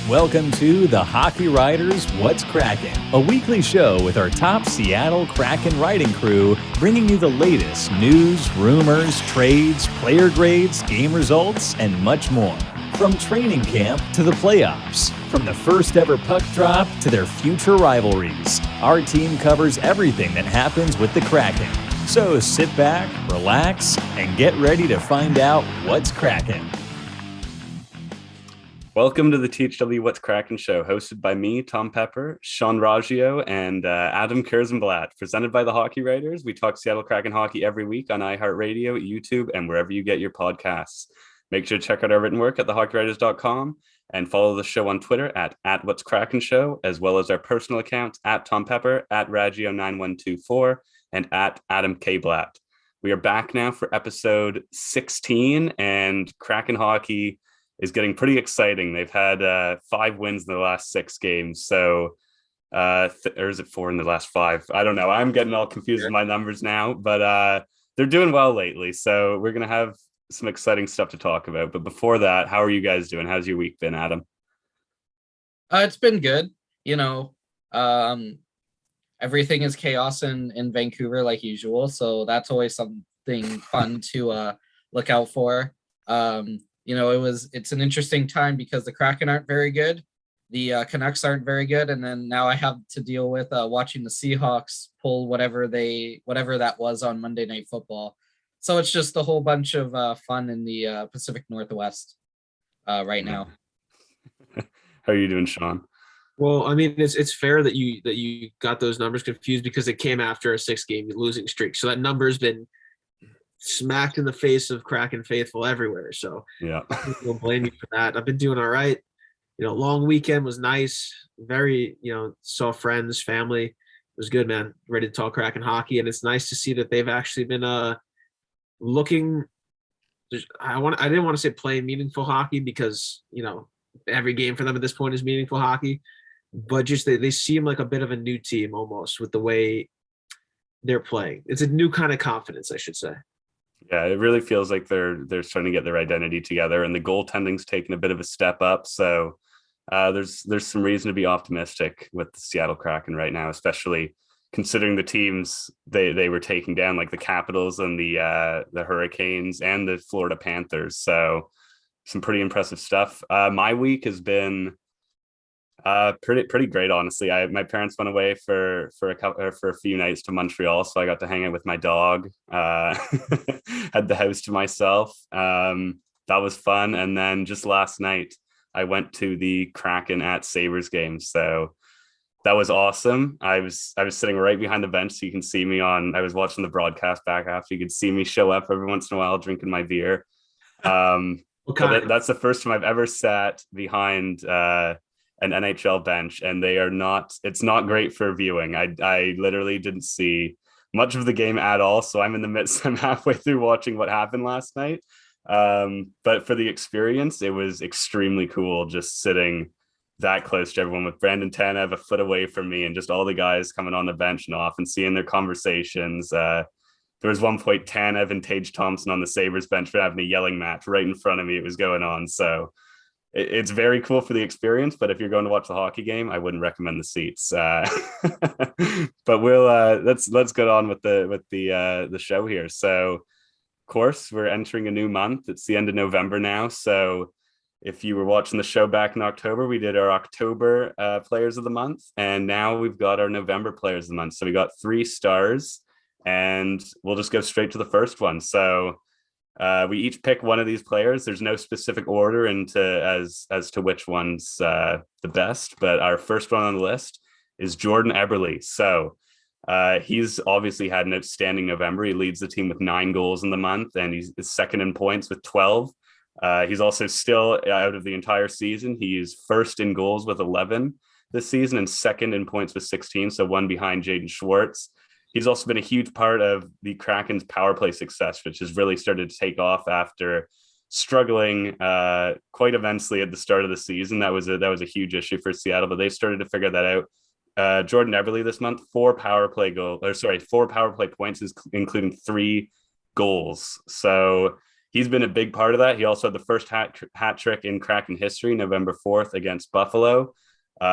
Welcome to the Hockey Writers What's Kraken, a weekly show with our top Seattle Kraken writing crew, bringing you the latest news, rumors, trades, player grades, game results, and much more. From training camp to the playoffs, from the first ever puck drop to their future rivalries, our team covers everything that happens with the Kraken. So sit back, relax, and get ready to find out what's Kraken. Welcome to the THW What's Kraken show, hosted by me, Tom Pepper, Sean Raggio, and Adam Kierszenblat. Presented by the Hockey Writers. We talk Seattle Kraken hockey every week on iHeartRadio, YouTube, and wherever you get your podcasts. Make sure to check out our written work at thehockeywriters.com and follow the show on Twitter at What's Kraken Show, as well as our personal accounts at Tom Pepper, at Raggio9124, and at Adam Kierszenblat. We are back now for episode 16, and Kraken hockey is getting pretty exciting. They've had 5 wins in the last 6 games. So, or is it 4 in the last 5? I don't know. I'm getting all confused with my numbers now, but they're doing well lately. So we're going to have some exciting stuff to talk about. But before that, how are you guys doing? How's your week been, Adam? It's been good. You know, everything is chaos in Vancouver like usual. So that's always something fun to look out for. You know, it's an interesting time because the Kraken aren't very good. The Canucks aren't very good. And then now I have to deal with watching the Seahawks pull whatever that was on Monday Night Football. So it's just a whole bunch of fun in the Pacific Northwest right now. How are you doing, Sean? Well, I mean, it's fair that you got those numbers confused because it came after a 6-game losing streak. So that number's been smacked in the face of Kraken faithful everywhere. So yeah, we'll blame you for that. I've been doing all right. You know, long weekend was nice. Very, saw friends, family. It was good, man. Ready to talk Kraken hockey, and it's nice to see that they've actually been looking. I didn't want to say playing meaningful hockey because every game for them at this point is meaningful hockey, but just they seem like a bit of a new team almost with the way they're playing. It's a new kind of confidence, I should say. Yeah, it really feels like they're starting to get their identity together, and the goaltending's taken a bit of a step up. So there's some reason to be optimistic with the Seattle Kraken right now, especially considering the teams they were taking down, like the Capitals and the Hurricanes and the Florida Panthers. So some pretty impressive stuff. My week has been pretty great, honestly. My parents went away for a few nights to Montreal, so I got to hang out with my dog. Had the house to myself. That was fun. And then just last night, I went to the Kraken at Sabres game. So that was awesome. I was sitting right behind the bench, so you can see me I was watching the broadcast back after. You could see me show up every once in a while drinking my beer. That's the first time I've ever sat behind an NHL bench, and it's not great for viewing. I literally didn't see much of the game at all. So I'm halfway through watching what happened last night. But for the experience, it was extremely cool just sitting that close to everyone with Brandon Tanev a foot away from me and just all the guys coming on the bench and off and seeing their conversations. There was one point Tanev and Tage Thompson on the Sabres bench for having a yelling match right in front of me. It was going on. So it's very cool for the experience, but if you're going to watch the hockey game, I wouldn't recommend the seats. But let's get on with the show here. So, of course, we're entering a new month. It's the end of November now. So, if you were watching the show back in October, we did our October Players of the Month, and now we've got our November Players of the Month. So we got 3 stars, and we'll just go straight to the first one. So. We each pick one of these players. There's no specific order as to which one's the best, but our first one on the list is Jordan Eberle. So he's obviously had an outstanding November. He leads the team with 9 goals in the month, and he's second in points with 12. He's also still out of the entire season. He's first in goals with 11 this season and second in points with 16, so one behind Jayden Schwartz. He's also been a huge part of the Kraken's power play success, which has really started to take off after struggling quite immensely at the start of the season. That was a huge issue for Seattle, but they started to figure that out. Jordan Eberle this month, 4 power play points, including 3 goals. So he's been a big part of that. He also had the first hat trick in Kraken history, November 4th against Buffalo.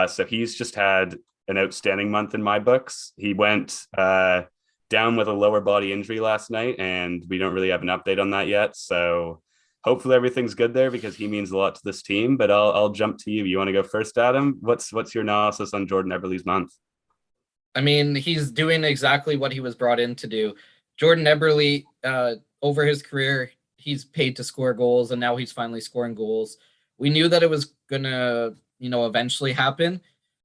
So he's just had an outstanding month in my books. He went down with a lower body injury last night, and we don't really have an update on that yet. So hopefully everything's good there, because he means a lot to this team. But I'll jump to you. You want to go first, Adam? What's your analysis on Jordan Eberle's month? I mean, he's doing exactly what he was brought in to do. Jordan Eberle, over his career, he's paid to score goals, and now he's finally scoring goals. We knew that it was gonna, eventually happen.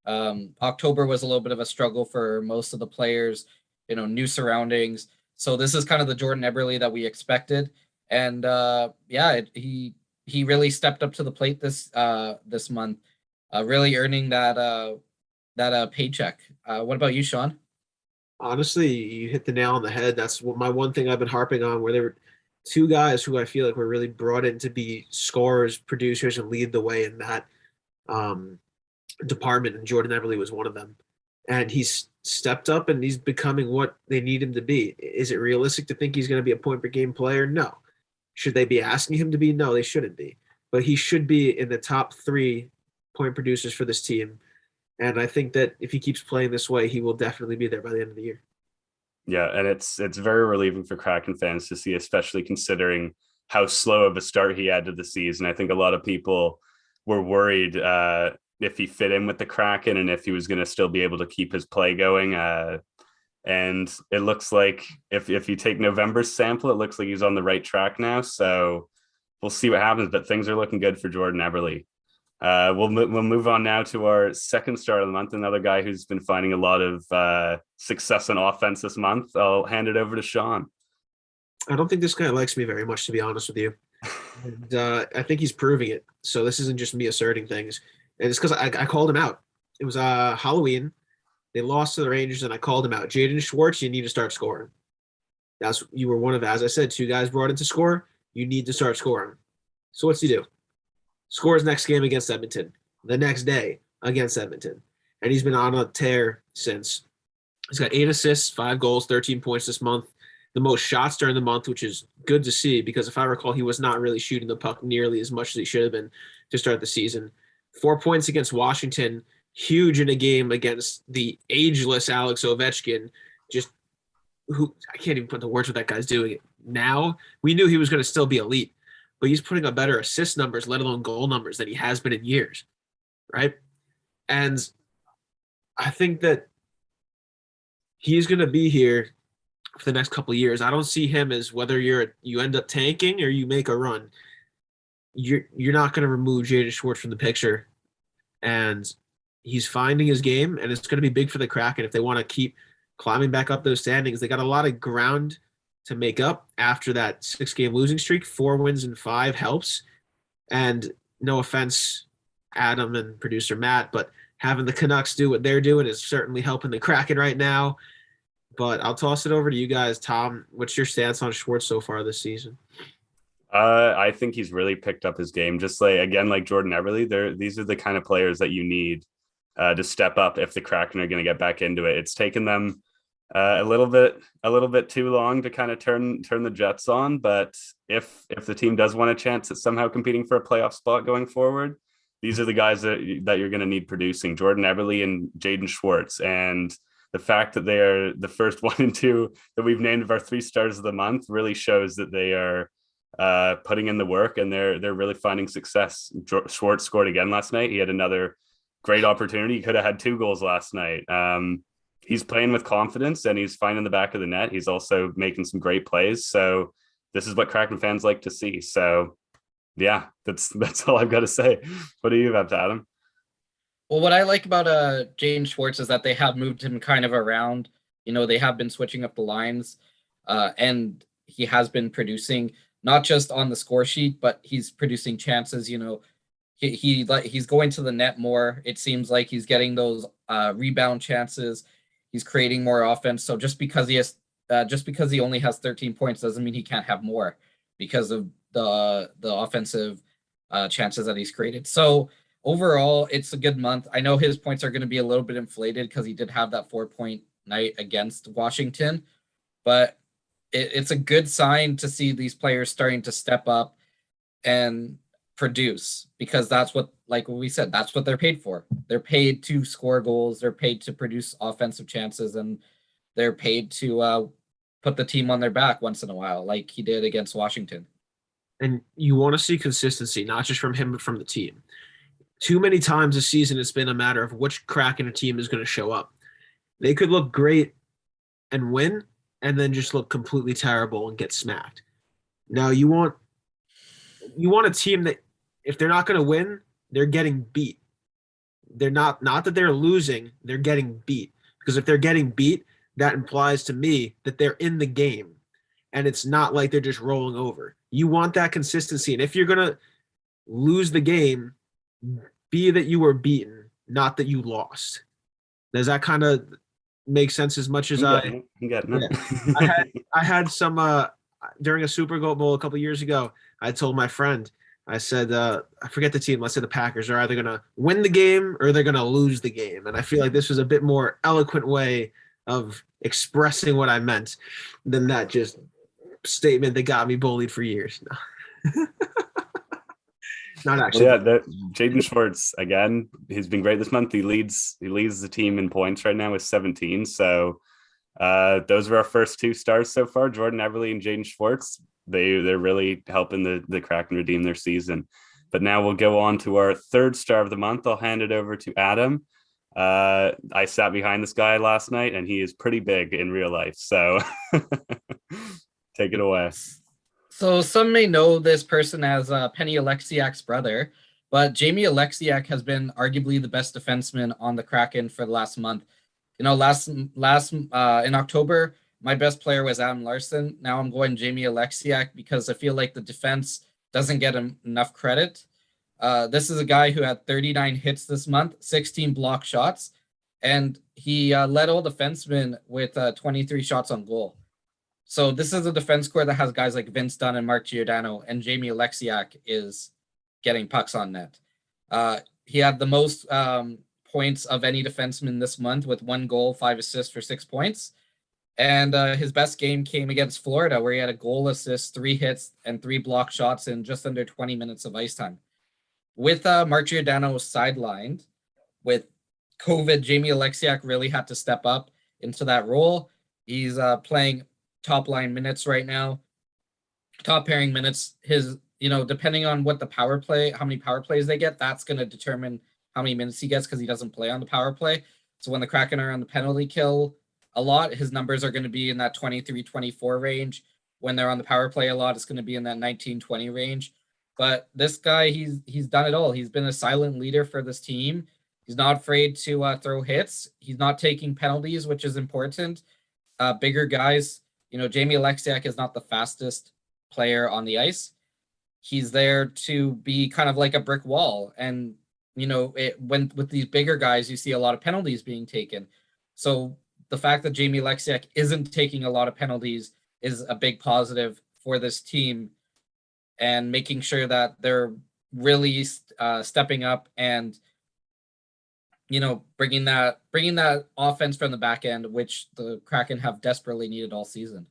October was a little bit of a struggle for most of the players, new surroundings. So this is kind of the Jordan Eberle that we expected. And he really stepped up to the plate this month, really earning that paycheck. What about you, Sean? Honestly, you hit the nail on the head. That's my one thing I've been harping on, where there were two guys who I feel like were really brought in to be scorers, producers, and lead the way in that department, and Jordan Eberle was one of them. And he's stepped up, and he's becoming what they need him to be. Is it realistic to think he's going to be a point per game player? No. Should they be asking him to be? No, they shouldn't be. But he should be in the top 3 point producers for this team. And I think that if he keeps playing this way, he will definitely be there by the end of the year. Yeah, and it's very relieving for Kraken fans to see, especially considering how slow of a start he had to the season. I think a lot of people were worried if he fit in with the Kraken and if he was going to still be able to keep his play going. And it looks like if you take November's sample, it looks like he's on the right track now. So we'll see what happens, but things are looking good for Jordan Eberle. We'll move on now to our second start of the month, another guy who's been finding a lot of success on offense this month. I'll hand it over to Sean. I don't think this guy likes me very much, to be honest with you. And I think he's proving it. So this isn't just me asserting things. And it's because I called him out. It was Halloween. They lost to the Rangers, and I called him out. Jayden Schwartz, you need to start scoring. You were one of, as I said, 2 guys brought in to score. You need to start scoring. So what's he do? Scores next game against Edmonton, the next day against Edmonton. And he's been on a tear since. He's got 8 assists, 5 goals, 13 points this month. The most shots during the month, which is good to see, because if I recall, he was not really shooting the puck nearly as much as he should have been to start the season. 4 points against Washington, huge in a game against the ageless Alex Ovechkin, who I can't even put the words what that guy's doing now. We knew he was going to still be elite, but he's putting up better assist numbers, let alone goal numbers, than he has been in years, right? And I think that he's going to be here for the next couple of years. I don't see him as whether you end up tanking or you make a run. You're not going to remove Jayden Schwartz from the picture, and he's finding his game, and it's going to be big for the Kraken if they want to keep climbing back up those standings. They got a lot of ground to make up after that 6-game losing streak. 4 wins and 5 helps. And no offense, Adam and producer Matt, but having the Canucks do what they're doing is certainly helping the Kraken right now. But I'll toss it over to you guys. Tom, what's your stance on Schwartz so far this season? I think he's really picked up his game. Just like Jordan Eberle, these are the kind of players that you need to step up if the Kraken are going to get back into it. It's taken them a little bit too long to kind of turn the Jets on, but if the team does want a chance at somehow competing for a playoff spot going forward, these are the guys that you're going to need producing: Jordan Eberle and Jayden Schwartz. And the fact that they are the first 1 and 2 that we've named of our 3 stars of the month really shows that they are putting in the work, and they're really finding success. Schwartz scored again last night. He had another great opportunity. He could have had 2 goals last night. He's playing with confidence, and he's finding the back of the net. He's also making some great plays. So this is what Kraken fans like to see. So yeah, that's all I've got to say. What do you have, Adam? Well, what I like about Jayden Schwartz is that they have moved him kind of around. They have been switching up the lines, and he has been producing not just on the score sheet, but he's producing chances. He's going to the net more. It seems like he's getting those rebound chances. He's creating more offense. So just because he only has 13 points doesn't mean he can't have more, because of the offensive chances that he's created. So overall, it's a good month. I know his points are going to be a little bit inflated because he did have that 4-point night against Washington, but it's a good sign to see these players starting to step up and produce, because that's what, like what we said, that's what they're paid for. They're paid to score goals, they're paid to produce offensive chances, and they're paid to put the team on their back once in a while, like he did against Washington. And you want to see consistency, not just from him, but from the team. Too many times this season, it's been a matter of which Kraken team is going to show up. They could look great and win, and then just look completely terrible and get smacked. Now you want a team that, if they're not going to win, they're getting beat. They're not that they're losing, they're getting beat. Because if they're getting beat, that implies to me that they're in the game, and it's not like they're just rolling over. You want that consistency, and if you're going to lose the game, be that you were beaten, not that you lost. Does that kind of make sense as much as I'm getting it. Yeah. I had some during a Super Bowl a couple years ago. I told my friend, I said, I forget the team. Let's say the Packers are either going to win the game or they're going to lose the game. And I feel like this was a bit more eloquent way of expressing what I meant than that just statement that got me bullied for years. No. Not actually. Well, yeah, Jayden Schwartz, again, he's been great this month. He leads the team in points right now with 17. So those are our first two stars so far, Jordan Eberle and Jaden Schwartz. They're really helping the Kraken redeem their season. But now we'll go on to our third star of the month. I'll hand it over to Adam. I sat behind this guy last night, and he is pretty big in real life. So take it away. So some may know this person as Penny Oleksiak's brother, but Jamie Oleksiak has been arguably the best defenseman on the Kraken for the last month. You know, last in October, my best player was Adam Larson. Now I'm going Jamie Oleksiak because I feel like the defense doesn't get him enough credit. This is a guy who had 39 hits this month, 16 block shots, and he led all defensemen with 23 shots on goal. So this is a defense core that has guys like Vince Dunn and Mark Giordano, and Jamie Oleksiak is getting pucks on net. He had the most points of any defenseman this month with 1 goal, 5 assists for 6 points. And his best game came against Florida, where he had a goal, assist, 3 hits, and 3 block shots in just under 20 minutes of ice time. With Mark Giordano sidelined with COVID, Jamie Oleksiak really had to step up into that role. He's playing top line minutes right now, top pairing minutes. His, depending on what the power play, how many power plays they get, that's going to determine how many minutes he gets, because he doesn't play on the power play. So when the Kraken are on the penalty kill a lot, his numbers are going to be in that 23-24 range. When they're on the power play a lot, it's going to be in that 19-20 range. But this guy, he's done it all. He's been a silent leader for this team. He's not afraid to throw hits. He's not taking penalties, which is important. Bigger guys, Jamie Oleksiak is not the fastest player on the ice. He's there to be kind of like a brick wall. And, when with these bigger guys, you see a lot of penalties being taken. So the fact that Jamie Oleksiak isn't taking a lot of penalties is a big positive for this team, and making sure that they're really stepping up and, bringing that offense from the back end, which the Kraken have desperately needed all season.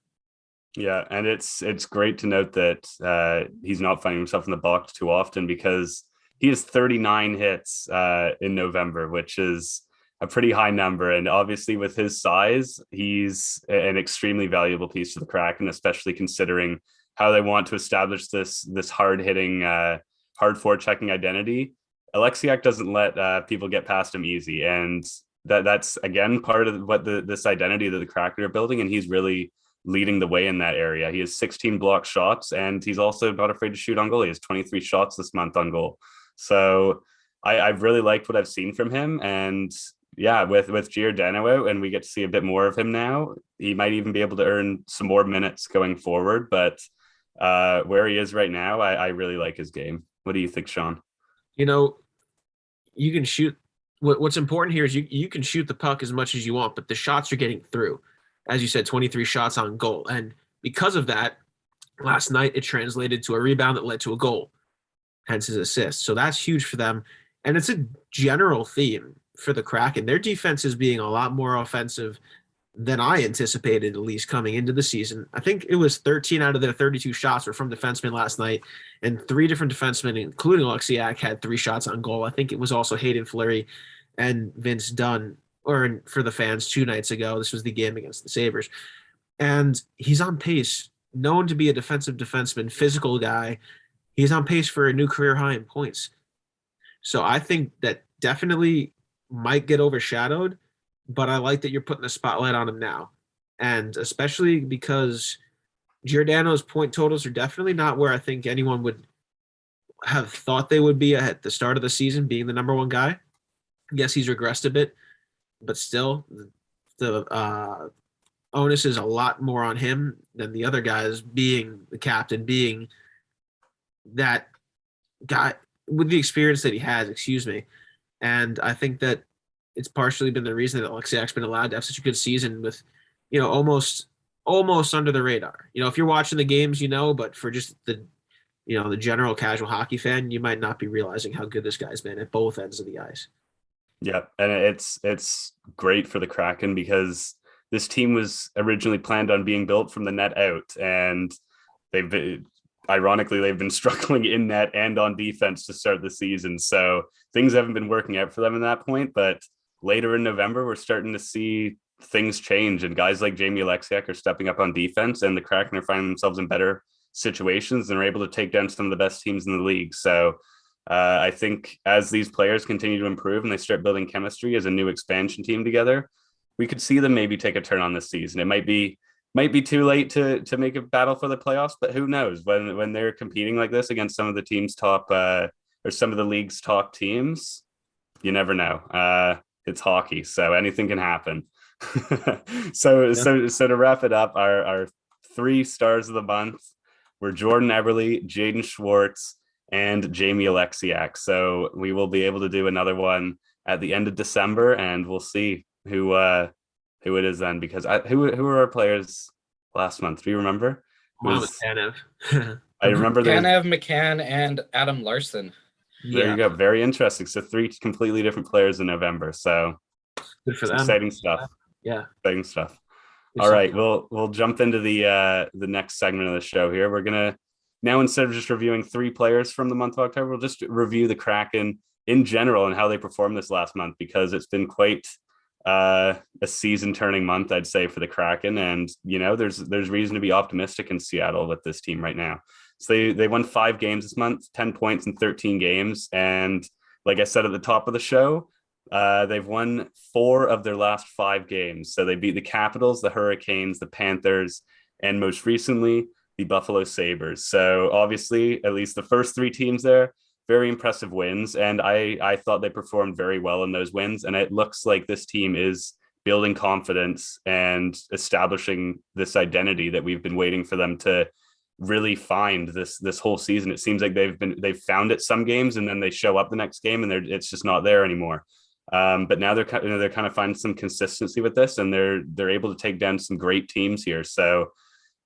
Yeah, and it's great to note that he's not finding himself in the box too often, because he has 39 hits in November, which is a pretty high number. And obviously with his size, he's an extremely valuable piece to the Kraken, especially considering how they want to establish this hard-hitting, hard forechecking identity. Oleksiak doesn't let people get past him easy. And that's, again, part of what this identity that the Kraken are building, and he's really leading the way in that area. He has 16 block shots, and he's also not afraid to shoot on goal. He has 23 shots this month on goal. So I've really liked what I've seen from him. And yeah, with Giordano out, and we get to see a bit more of him now, he might even be able to earn some more minutes going forward. But where he is right now, I really like his game. What do you think, Sean? You can shoot. What's important here is you can shoot the puck as much as you want, but the shots are getting through. As you said, 23 shots on goal. And because of that, last night it translated to a rebound that led to a goal, hence his assist. So that's huge for them. And it's a general theme for the Kraken. Their defense is being a lot more offensive than I anticipated, at least coming into the season. I think it was 13 out of their 32 shots were from defensemen last night, and 3 different defensemen, including Oleksiak, had 3 shots on goal. I think it was also Hayden Fleury and Vince Dunn, or for the fans 2 nights ago. This was the game against the Sabres. And he's on pace, known to be a defensive defenseman, physical guy. He's on pace for a new career high in points. So I think that definitely might get overshadowed, but I like that you're putting the spotlight on him now. And especially because Giordano's point totals are definitely not where I think anyone would have thought they would be at the start of the season, being the number 1 guy. Yes, he's regressed a bit, but still the onus is a lot more on him than the other guys, being the captain, being that guy with the experience that he has, And I think that it's partially been the reason that Oleksiak's been allowed to have such a good season with, almost under the radar. If you're watching the games, but for just the general casual hockey fan, you might not be realizing how good this guy's been at both ends of the ice. Yeah, and it's great for the Kraken because this team was originally planned on being built from the net out, and they've been struggling in net and on defense to start the season. So things haven't been working out for them in that point. But later in November, we're starting to see things change, and guys like Jamie Oleksiak are stepping up on defense, and the Kraken are finding themselves in better situations and are able to take down some of the best teams in the league. So I think as these players continue to improve and they start building chemistry as a new expansion team together, we could see them maybe take a turn on this season. It might be too late to make a battle for the playoffs, but who knows? When they're competing like this against some of the team's top or some of the league's top teams, you never know. It's hockey, so anything can happen. So to wrap it up, our 3 stars of the month were Jordan Eberle, Jayden Schwartz, and Jamie Oleksiak. So we will be able to do another one at the end of December, and we'll see who it is then. Because who were our players last month? Do you remember? Tanev. I remember Tanev, McCann, and Adam Larson. There you go. Very interesting. So 3 completely different players in November. So good for them. Exciting stuff. Yeah. Exciting stuff. All right, we'll jump into the next segment of the show here. We're gonna now, instead of just reviewing 3 players from the month of October, we'll just review the Kraken in general and how they performed this last month, because it's been quite a season-turning month, I'd say, for the Kraken. And there's reason to be optimistic in Seattle with this team right now. So they won 5 games this month, 10 points in 13 games, and like I said at the top of the show, they've won 4 of their last 5 games. So they beat the Capitals, the Hurricanes, the Panthers, and most recently, the Buffalo Sabres. So obviously, at least the first 3 teams there, very impressive wins. And I thought they performed very well in those wins. And it looks like this team is building confidence and establishing this identity that we've been waiting for them to really find this whole season. It seems like they've found it some games, and then they show up the next game and it's just not there anymore. But now they're kind of finding some consistency with this, and they're able to take down some great teams here. So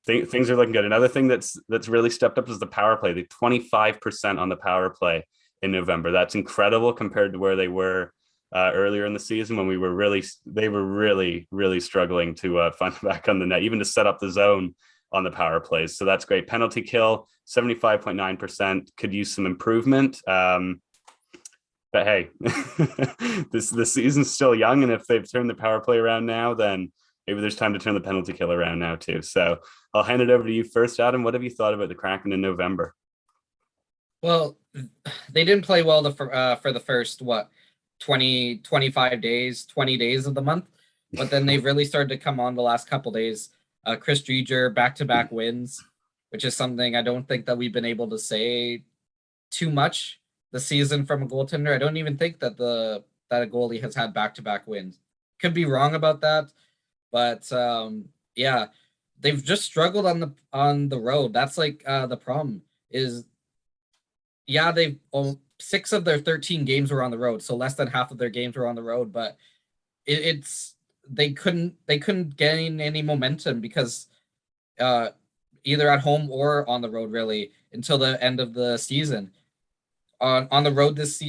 things are looking good. Another thing that's really stepped up is the power play. They 25% on the power play in November. That's incredible compared to where they were earlier in the season, when they were really struggling to find back on the net, even to set up the zone on the power plays. So that's great. Penalty kill 75.9%, could use some improvement. But hey, the season's still young, and if they've turned the power play around now, then maybe there's time to turn the penalty kill around now too. So I'll hand it over to you first, Adam. What have you thought about the Kraken in November? Well, they didn't play well for the first 25 days, 20 days of the month, but then they've really started to come on the last couple days. Chris Driedger, back-to-back wins, which is something I don't think that we've been able to say too much this season from a goaltender. I don't even think that that a goalie has had back-to-back wins. Could be wrong about that, but yeah, they've just struggled on the road. That's like the problem is, yeah, they've 6 of their 13 games were on the road, so less than half of their games were on the road, but they couldn't gain any momentum because either at home or on the road, really, until the end of the season. On the road this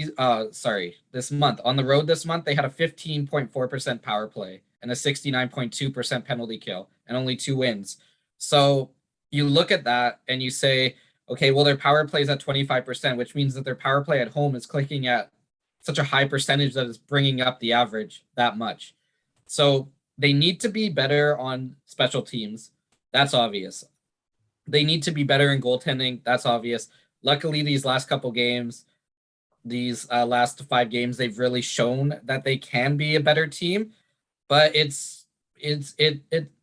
month. On the road this month, they had a 15.4% power play, and a 69.2% penalty kill and only 2 wins. So you look at that and you say, okay, well, their power play is at 25%, which means that their power play at home is clicking at such a high percentage that it's bringing up the average that much. So they need to be better on special teams. That's obvious. They need to be better in goaltending. That's obvious. Luckily, these last couple games, these last 5 games, they've really shown that they can be a better team, but it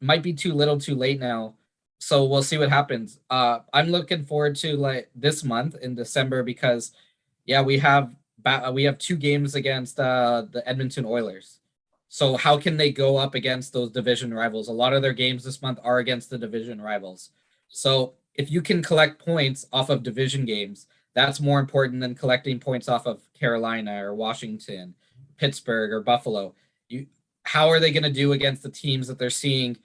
might be too little too late now. So we'll see what happens. I'm looking forward to like this month in December because we have 2 games against the Edmonton Oilers. So how can they go up against those division rivals? A lot of their games this month are against the division rivals. So if you can collect points off of division games, that's more important than collecting points off of Carolina or Washington, Pittsburgh or Buffalo. How are they going to do against the teams that they're seeing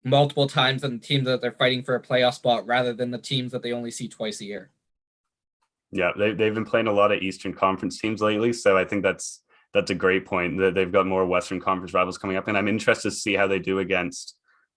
multiple times and the teams that they're fighting for a playoff spot rather than the teams that they only see twice a year? Yeah, they've been playing a lot of Eastern Conference teams lately, so I think that's a great point. That they've got more Western Conference rivals coming up, and I'm interested to see how they do against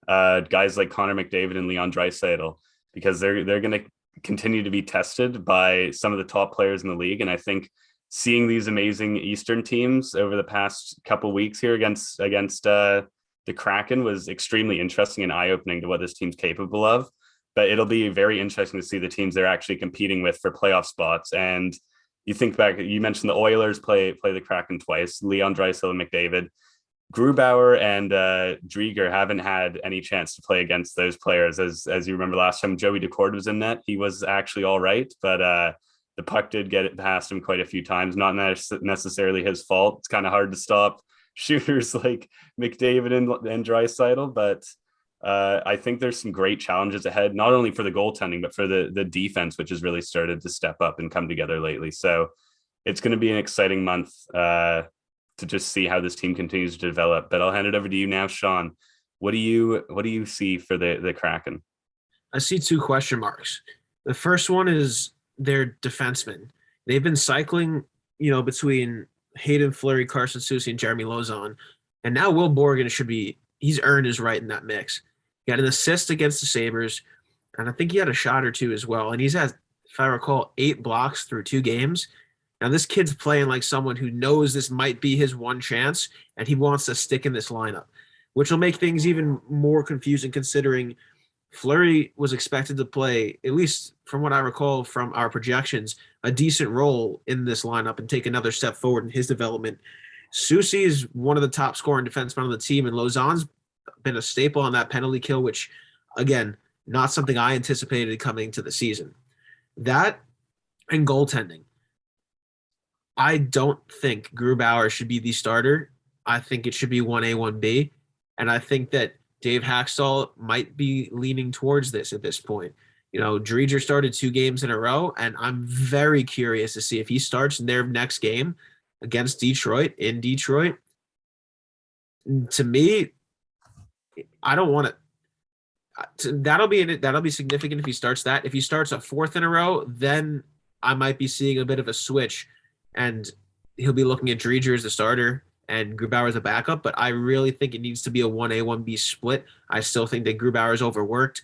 guys like Connor McDavid and Leon Draisaitl, because they're going to continue to be tested by some of the top players in the league. And I think seeing these amazing Eastern teams over the past couple weeks here against the Kraken was extremely interesting and eye-opening to what this team's capable of. But it'll be very interesting to see the teams they're actually competing with for playoff spots. And you think back, you mentioned the Oilers play the Kraken twice, Leon Draisaitl and McDavid. Grubauer and Drieger haven't had any chance to play against those players. As you remember last time Joey Decord was in net, he was actually all right, but the puck did get it past him quite a few times. Not necessarily his fault. It's kind of hard to stop shooters like McDavid and Draisaitl, but I think there's some great challenges ahead, not only for the goaltending, but for the defense, which has really started to step up and come together lately. So it's going to be an exciting month to just see how this team continues to develop. But I'll hand it over to you now, Sean. What do you see for the Kraken? I see 2 question marks. The first one is their defensemen. They've been cycling, between Hayden Fleury, Carson Soucy, and Jeremy Lauzon. And now Will Borgen he's earned his right in that mix. He had an assist against the Sabres, and I think he had a shot or 2 as well. And he's had, if I recall, 8 blocks through 2 games. Now, this kid's playing like someone who knows this might be his one chance, and he wants to stick in this lineup, which will make things even more confusing considering Fleury was expected to play, at least from what I recall from our projections, a decent role in this lineup and take another step forward in his development. Soucy is one of the top scoring defensemen on the team, and Lauzon's been a staple on that penalty kill, which, again, not something I anticipated coming to the season. That and goaltending. I don't think Grubauer should be the starter. I think it should be 1A, 1B. And I think that Dave Haxtell might be leaning towards this at this point. Drieger started 2 games in a row, and I'm very curious to see if he starts in their next game against Detroit, in Detroit. To me, I don't want to. That'll be significant if he starts that. If he starts a 4th in a row, then I might be seeing a bit of a switch. And he'll be looking at Drieger as the starter and Grubauer as a backup. But I really think it needs to be a 1A, 1B split. I still think that Grubauer is overworked.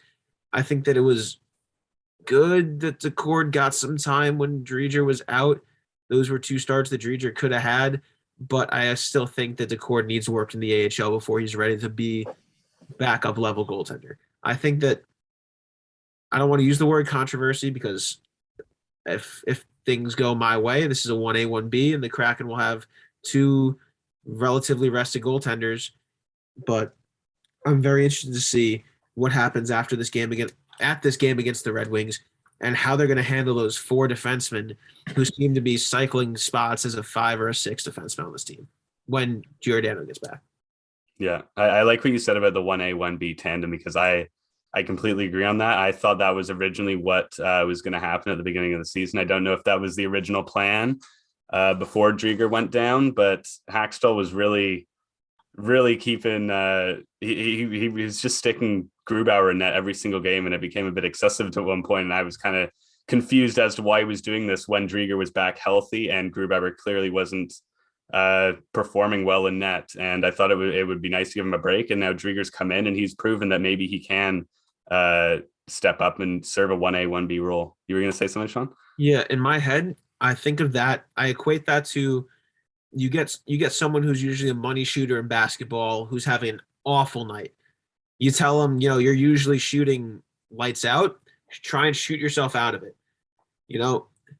I think that it was good that Decord got some time when Drieger was out. Those were 2 starts that Drieger could have had. But I still think that Decord needs work in the AHL before he's ready to be backup level goaltender. I think that I don't want to use the word controversy because if things go my way, this is a 1A, 1B, and the Kraken will have 2 relatively rested goaltenders. But I'm very interested to see what happens after this game against the Red Wings and how they're going to handle those 4 defensemen who seem to be cycling spots as a 5 or a 6 defenseman on this team when Giordano gets back. Yeah, I like what you said about the 1A, 1B tandem because I completely agree on that. I thought that was originally what was going to happen at the beginning of the season. I don't know if that was the original plan before Drieger went down, but Haxtell was really keeping he was just sticking Grubauer in net every single game, and it became a bit excessive at one point, and I was kind of confused as to why he was doing this when Drieger was back healthy and Grubauer clearly wasn't performing well in net. And I thought it would be nice to give him a break. And now Drieger's come in and he's proven that maybe he can step up and serve a 1A, 1B role. You were going to say something, Sean? Yeah, in my head, I think of that. I equate that to you get someone who's usually a money shooter in basketball who's having an awful night. You tell them, you're usually shooting lights out. Try and shoot yourself out of it.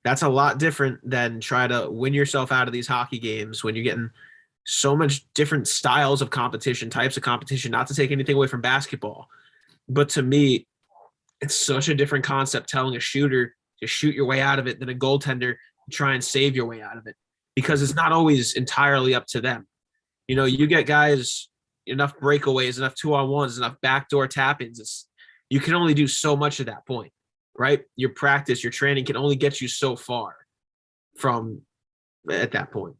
That's a lot different than try to win yourself out of these hockey games when you're getting so much different styles of competition, types of competition, not to take anything away from basketball. But to me, it's such a different concept telling a shooter to shoot your way out of it than a goaltender to try and save your way out of it, because it's not always entirely up to them. You get guys enough breakaways, enough 2-on-1s, enough backdoor tap-ins. You can only do so much at that point, right? Your practice, your training can only get you so far from at that point.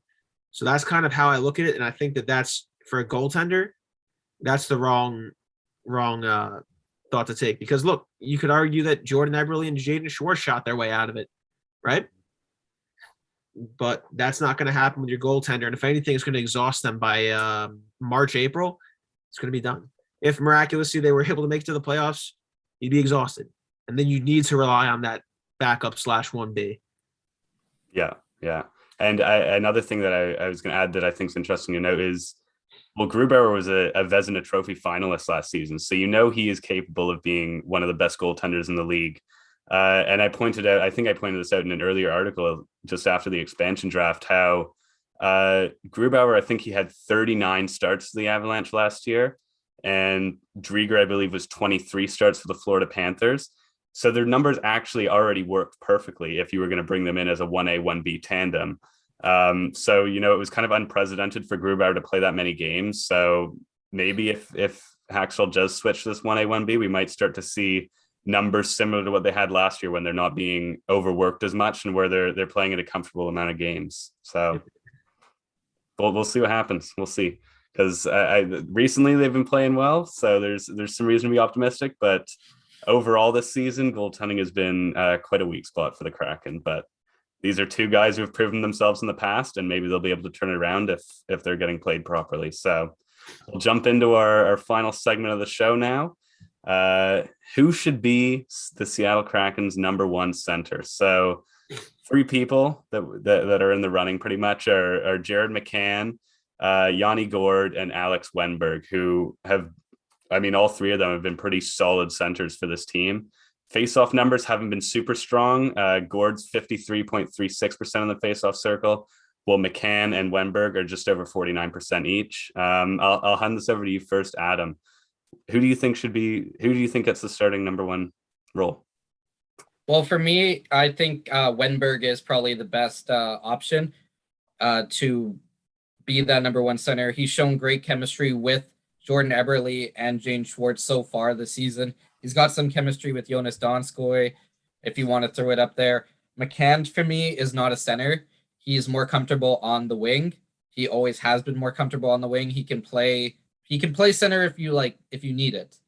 So that's kind of how I look at it. And I think that that's, for a goaltender, that's the wrong thought to take. Because look, you could argue that Jordan Eberle and Jayden Schwartz shot their way out of it, right? But that's not going to happen with your goaltender. And if anything, it's going to exhaust them by March, April. It's going to be done. If miraculously they were able to make it to the playoffs, you'd be exhausted. And then you need to rely on that backup /1B. Yeah. And another thing that I was going to add that I think is interesting to note is, well, Grubauer was a Vezina Trophy finalist last season. So he is capable of being one of the best goaltenders in the league. And I pointed this out in an earlier article just after the expansion draft, how Grubauer, I think he had 39 starts to the Avalanche last year. And Drieger, I believe, was 23 starts for the Florida Panthers. So their numbers actually already worked perfectly if you were going to bring them in as a 1A, 1B tandem. So it was kind of unprecedented for Grubauer to play that many games. So maybe if Haxtell does switch this 1A, 1B, we might start to see numbers similar to what they had last year when they're not being overworked as much and where they're playing at a comfortable amount of games. So we'll see what happens. We'll see, because recently they've been playing well, so there's some reason to be optimistic. But overall this season, goaltending has been quite a weak spot for the Kraken. But these are two guys who have proven themselves in the past, and maybe they'll be able to turn it around if they're getting played properly. So we'll jump into our final segment of the show now. Who should be the Seattle Kraken's number one center? So 3 people that are in the running pretty much are Jared McCann, Yanni Gourde, and Alex Wennberg, who have, all 3 of them have been pretty solid centers for this team. Face-off numbers haven't been super strong. Gourde's 53.36% in the face-off circle, while McCann and Wennberg are just over 49% each. I'll hand this over to you first, Adam. Who do you think gets the starting number one role? Well, for me, I think Wennberg is probably the best option to be that number one center. He's shown great chemistry with Jordan Eberle and Jayden Schwartz so far this season. He's got some chemistry with Jonas Donskoy, if you want to throw it up there. McCann, for me, is not a center. He's more comfortable on the wing. He always has been more comfortable on the wing. He can play center if you need it.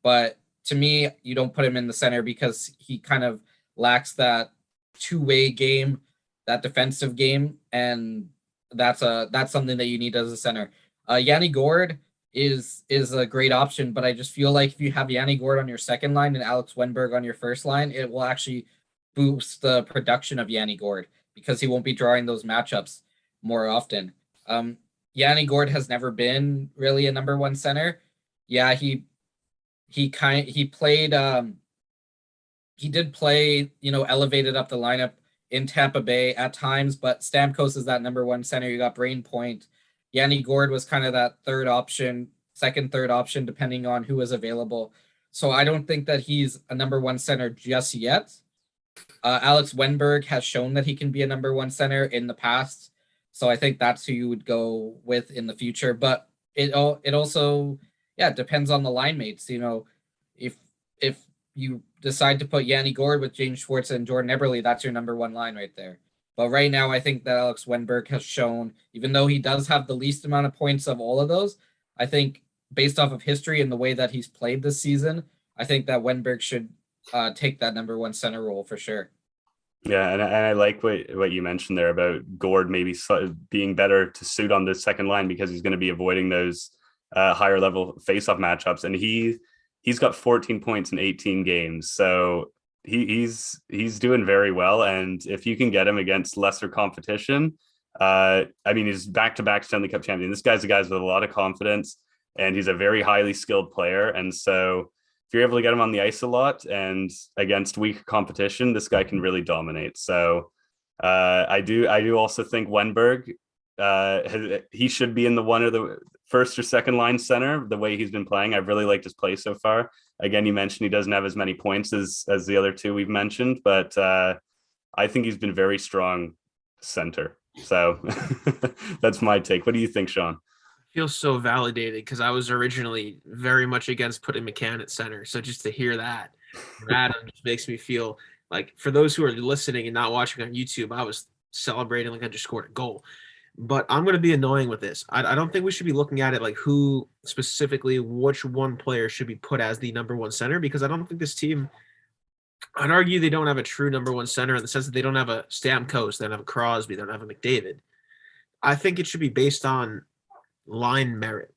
But to me, you don't put him in the center because he kind of lacks that two-way game, that defensive game, and that's something that you need as a center. Yanni Gourde is a great option, but I just feel like if you have Yanni Gourde on your second line and Alex Wennberg on your first line, it will actually boost the production of Yanni Gourde because he won't be drawing those matchups more often. Yanni Gourde has never been really a number one center. Yeah, he played he did play, elevated up the lineup in Tampa Bay at times, but Stamkos is that number one center. You got Brain Point. Yanni Gourde was kind of that third option, third option, depending on who is available. So I don't think that he's a number one center just yet. Alex Wennberg has shown that he can be a number one center in the past. So I think that's who you would go with in the future. But it also, depends on the line mates. If you decide to put Yanni Gourde with Jayden Schwartz and Jordan Eberle, that's your number one line right there. But right now, I think that Alex Wennberg has shown, even though he does have the least amount of points of all of those, I think based off of history and the way that he's played this season, I think that Wennberg should take that number one center role for sure. Yeah, and I like what you mentioned there about Gord maybe being better to suit on the second line because he's going to be avoiding those higher level face-off matchups, and he's got 14 points in 18 games, so he's doing very well. And if you can get him against lesser competition, I mean, he's back-to-back Stanley Cup champion. This guy's a guy with a lot of confidence, and he's a very highly skilled player, and so if you're able to get him on the ice a lot and against weaker competition, this guy can really dominate. So I do also think Wennberg, he should be in the one or the first or second line center. The way he's been playing, I've really liked his play so far. Again, you mentioned he doesn't have as many points as the other two we've mentioned, but I think he's been very strong center. So that's my take. What do you think, Sean? Feel so validated because I was originally very much against putting McCann at center. So just to hear that from Adam just makes me feel like, for those who are listening and not watching on YouTube, I was celebrating like I just scored a goal. But I'm going to be annoying with this. I don't think we should be looking at it like who specifically, which one player should be put as the number one center, because I don't think this team, I'd argue they don't have a true number one center in the sense that they don't have a Stamkos, they don't have a Crosby, they don't have a McDavid. I think it should be based on line merit.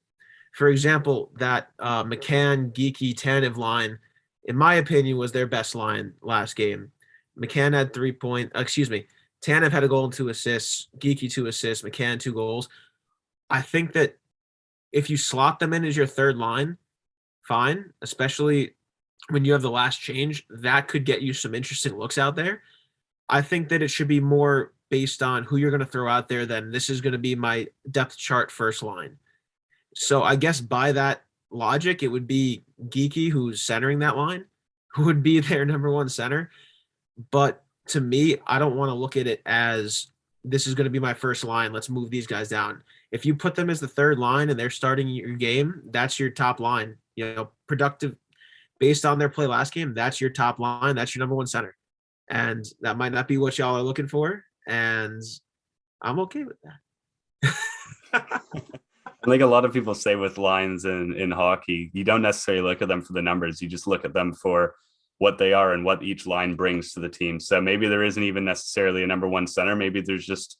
For example, that McCann, Geeky, Tanev line, in my opinion, was their best line last game. McCann had Tanev had a goal and 2 assists, Geeky 2 assists, McCann 2 goals. I think that if you slot them in as your third line, fine, especially when you have the last change, that could get you some interesting looks out there. I think that it should be more based on who you're going to throw out there, then this is going to be my depth chart first line. So I guess by that logic, it would be Geeky, who's centering that line, who would be their number one center. But to me, I don't want to look at it as this is going to be my first line. Let's move these guys down. If you put them as the third line and they're starting your game, that's your top line. Productive based on their play last game, that's your top line. That's your number one center. And that might not be what y'all are looking for. And I'm okay with that. Like a lot of people say with lines in hockey, you don't necessarily look at them for the numbers. You just look at them for what they are and what each line brings to the team. So maybe there isn't even necessarily a number one center. Maybe there's just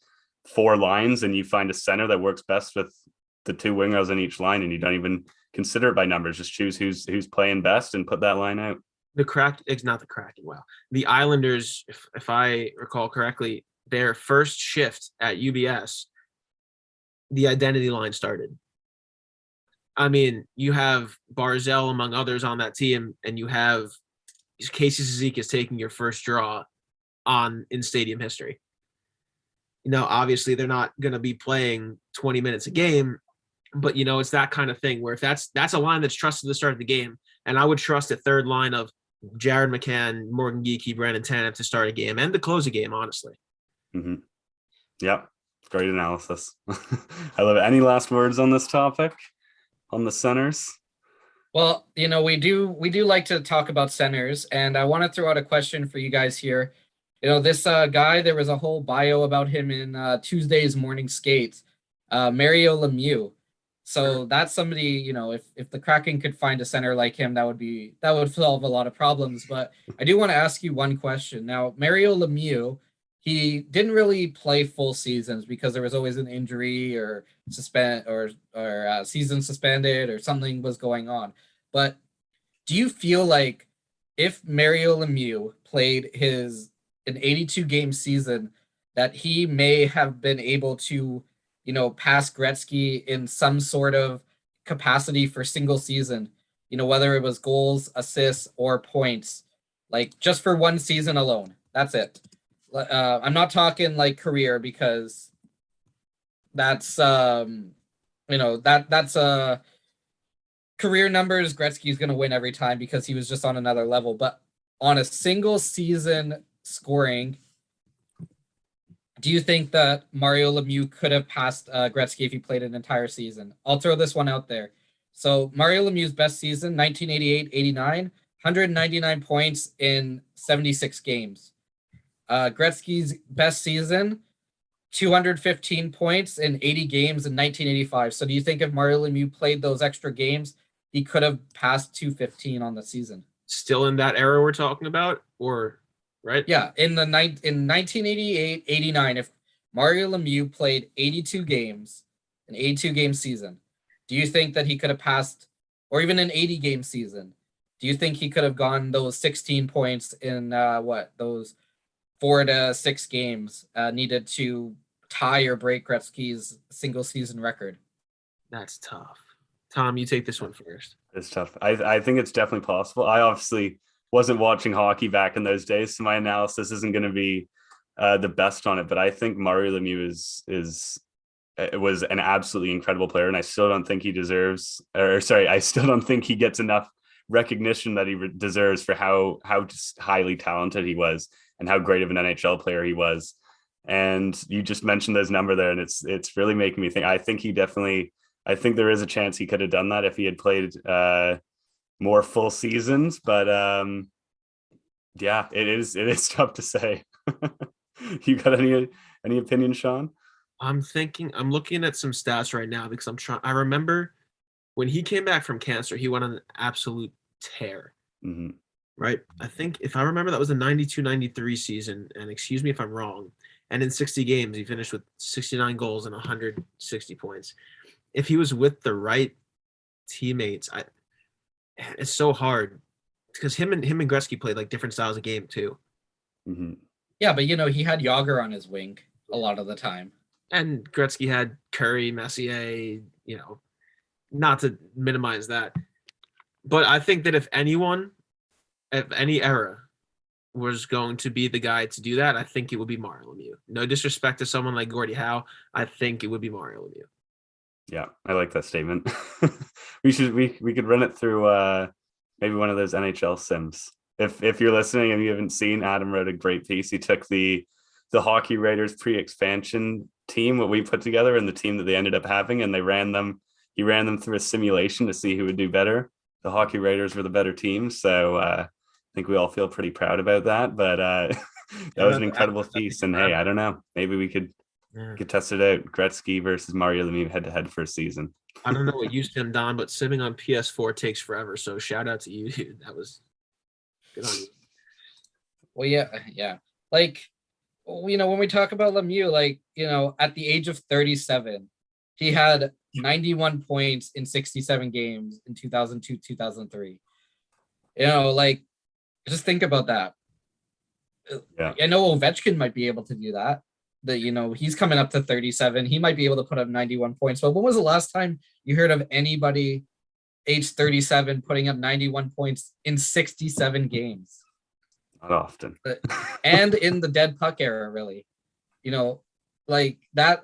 4 lines and you find a center that works best with the 2 wingers in each line, and you don't even consider it by numbers. Just choose who's playing best and put that line out. The Islanders, if I recall correctly, their first shift at UBS, the identity line started. I mean, you have Barzell among others on that team, and you have Casey Cizikas taking your first draw in stadium history. Obviously they're not going to be playing 20 minutes a game, but it's that kind of thing where if that's a line that's trusted to the start of the game, and I would trust a third line of Jared McCann, Morgan Geeky, Brandon Tanev to start a game and to close a game, honestly. Mm-hmm. Yep. Great analysis. I love it. Any last words on this topic, on the centers? Well, we do like to talk about centers, and I want to throw out a question for you guys here. This guy, there was a whole bio about him in Tuesday's morning skates, Mario Lemieux. So that's somebody, if the Kraken could find a center like him, that would solve a lot of problems. But I do want to ask you one question. Now, Mario Lemieux, he didn't really play full seasons because there was always an injury or season suspended or something was going on. But do you feel like if Mario Lemieux played an 82-game season, that he may have been able to, pass Gretzky in some sort of capacity for single season, whether it was goals, assists, or points, like just for one season alone? That's it. I'm not talking like career, because that's that's career numbers. Gretzky's going to win every time because he was just on another level. But on a single season scoring, do you think that Mario Lemieux could have passed Gretzky if he played an entire season? I'll throw this one out there. So Mario Lemieux's best season, 1988-89, 199 points in 76 games. Gretzky's best season, 215 points in 80 games in 1985. So do you think if Mario Lemieux played those extra games, he could have passed 215 on the season? Still in that era we're talking about, or right? Yeah, in 1988-89, if Mario Lemieux played 82 games, an 82 game season, do you think that he could have passed, or even an 80 game season? Do you think he could have gone those 16 points in those 4 to 6 games needed to tie or break Gretzky's single season record? That's tough. Tom, you take this one first. It's tough. I think it's definitely possible. I obviously wasn't watching hockey back in those days, so my analysis isn't going to be the best on it. But I think Mario Lemieux was an absolutely incredible player, and I still don't think he deserves, I still don't think he gets enough recognition that he deserves for how just highly talented he was and how great of an NHL player he was. And you just mentioned those number there, and it's really making me think. I think there is a chance he could have done that if he had played more full seasons, but yeah, it is tough to say. You got any opinion, Sean? I'm looking at some stats right now because I remember when he came back from cancer, he went on an absolute tear. Mm-hmm. Right? I think if I remember, that was the 92-93 season, and excuse me if I'm wrong. And in 60 games, he finished with 69 goals and 160 points. If he was with the right teammates, it's so hard because him and Gretzky played like different styles of game too. Mm-hmm. Yeah, but he had Yager on his wing a lot of the time. And Gretzky had Curry, Messier, not to minimize that. But I think that if anyone, of any era, was going to be the guy to do that, I think it would be Mario Lemieux. No disrespect to someone like Gordie Howe, I think it would be Mario Lemieux. Yeah, I like that statement. we could run it through maybe one of those NHL sims. If you're listening and you haven't seen, Adam wrote a great piece. He took the Hockey Raiders pre-expansion team, what we put together, and the team that they ended up having, and he ran them through a simulation to see who would do better. The Hockey Raiders were the better team, so I think we all feel pretty proud about that. But that was an incredible piece, and hey, I don't know, maybe we could test it out. Gretzky versus Mario Lemieux head to head for a season. I don't know what you sim, Don, but simming on PS4 takes forever. So shout out to you, dude. That was good on you. Well, yeah. Like, when we talk about Lemieux, at the age of 37, he had 91 points in 67 games in 2002, 2003. Just think about that. Yeah. I know Ovechkin might be able to do that. He's coming up to 37. He might be able to put up 91 points. But when was the last time you heard of anybody age 37 putting up 91 points in 67 games? Not often. And in the dead puck era, really. Like that,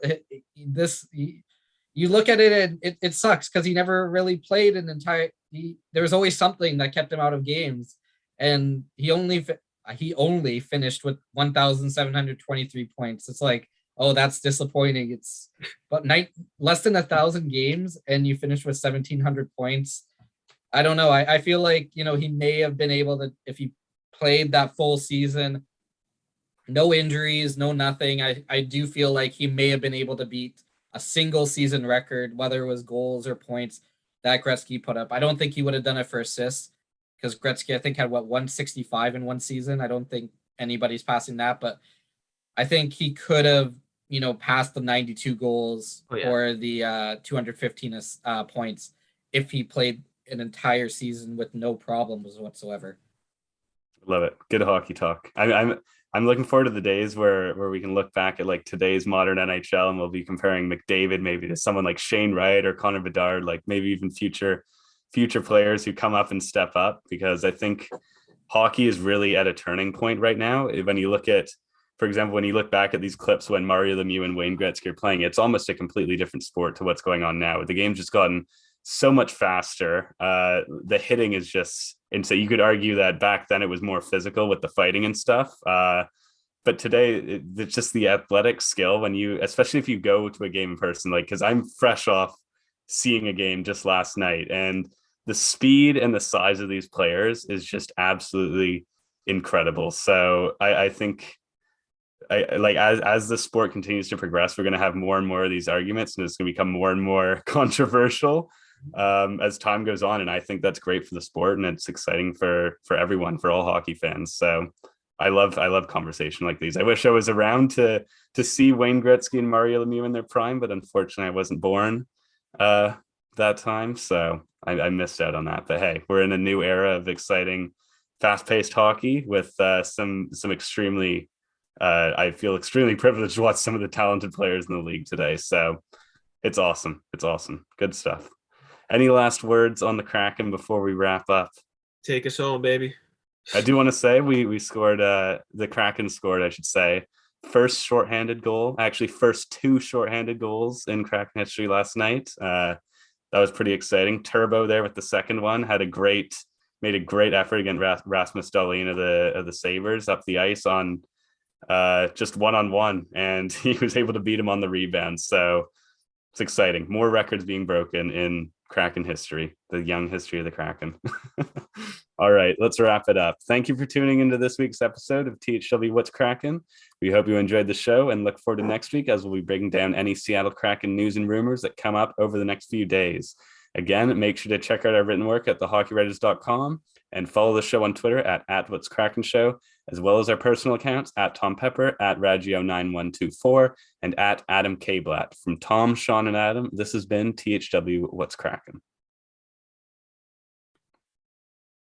you look at it and it sucks because he never really played an entire, there was always something that kept him out of games. And he only finished with 1,723 points. It's like, oh, that's disappointing. But less than 1,000 games and you finish with 1,700 points. I don't know. I feel like, he may have been able to, if he played that full season, no injuries, no nothing. I do feel like he may have been able to beat a single season record, whether it was goals or points that Gretzky put up. I don't think he would have done it for assists because Gretzky, I think, had 165 in one season. I don't think anybody's passing that, but I think he could have, passed the 92 goals or the 215 points if he played an entire season with no problems whatsoever. Love it. Good hockey talk. I'm looking forward to the days where we can look back at like today's modern NHL and we'll be comparing McDavid maybe to someone like Shane Wright or Connor Bedard, like maybe even future players who come up and step up, because I think hockey is really at a turning point right now. When you look at, for example, when you look back at these clips when Mario Lemieux and Wayne Gretzky are playing, it's almost a completely different sport to what's going on now. The game's just gotten so much faster. The hitting is just, and so you could argue that back then it was more physical with the fighting and stuff. But today it's just the athletic skill when especially if you go to a game in person, like, cause I'm fresh off seeing a game just last night, and the speed and the size of these players is just absolutely incredible. So I think as the sport continues to progress, we're going to have more and more of these arguments, and it's going to become more and more controversial as time goes on. And I think that's great for the sport, and it's exciting for everyone, for all hockey fans. So love conversation like these. I wish I was around to see Wayne Gretzky and Mario Lemieux in their prime, but unfortunately I wasn't born that time, so I missed out on that. But hey, we're in a new era of exciting, fast-paced hockey with some extremely I feel extremely privileged to watch some of the talented players in the league today. So it's awesome. It's awesome. Good stuff. Any last words on the Kraken before we wrap up? Take us home, baby. I do want to say we scored the Kraken scored, I should say, first shorthanded goal, actually first 2 shorthanded goals in Kraken history last night. That was pretty exciting. Turbo there with the second one made a great effort against Rasmus Dahlin of the Sabres up the ice on just 1-on-1, and he was able to beat him on the rebound. So it's exciting. More records being broken in Kraken history, the young history of the Kraken. All right, let's wrap it up. Thank you for tuning into this week's episode of THW What's Kraken. We hope you enjoyed the show and look forward to next week, as we'll be breaking down any Seattle Kraken news and rumors that come up over the next few days. Again, make sure to check out our written work at thehockeywriters.com and follow the show on Twitter at What's Kraken Show, as well as our personal accounts at Tom Pepper, at Raggio9124, and at Adam Kierszenblat. From Tom, Sean, and Adam, this has been THW What's Kraken.